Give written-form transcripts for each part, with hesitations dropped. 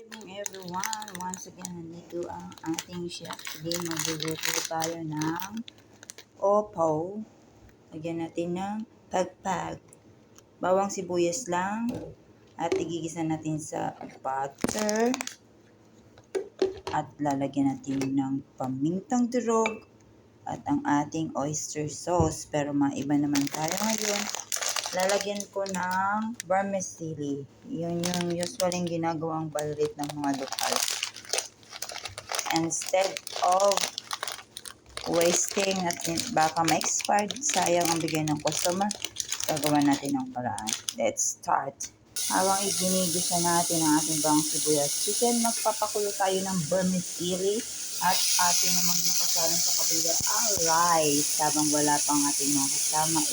Good evening everyone. Once again, nandito ang ating chef. Today, magluluto tayo ng opo. Lagyan natin ng pagpag. Bawang sibuyas lang. At igigisa natin sa butter. At lalagyan natin ng pamintang durog. At ang ating oyster sauce. Pero maiba naman tayo ngayon. Lalagyan ko ng vermicelli. Yun yung usually ginagawang balit ng mga lokal. Instead of wasting at baka ma-expired, sayang ang bigay ng customer, gagawa natin ng paraan. Let's start. Habang iginigisa natin ang ating bawang sibuyas chicken, magpapakulo tayo ng vermicelli at ating namang nakasalang sa kabila ang rice. Habang wala pang ating mga kasama,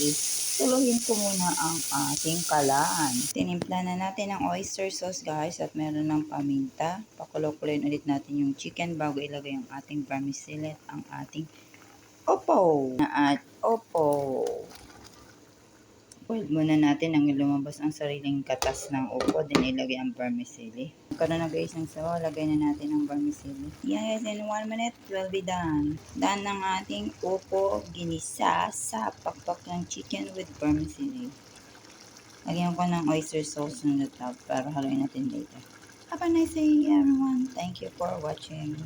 tuluhin ko muna ang ating kalan. Tinimpla na natin ang oyster sauce guys at meron ng paminta. Pakulo-kuloyin ulit natin yung chicken bago ilagay ang ating vermicelli at ang ating opo. Boil muna natin ang lumabas ang sariling katas ng opo, din ilagay ang vermicelli. Karoon na guys ng sabaw, lagay na natin ang vermicelli. Yes, in 1 minute, will be done. Done ng ating opo ginisa sa pakpak ng chicken with vermicelli. Lagyan ko ng oyster sauce on the top para haluin natin later. Have a nice day everyone. Thank you for watching.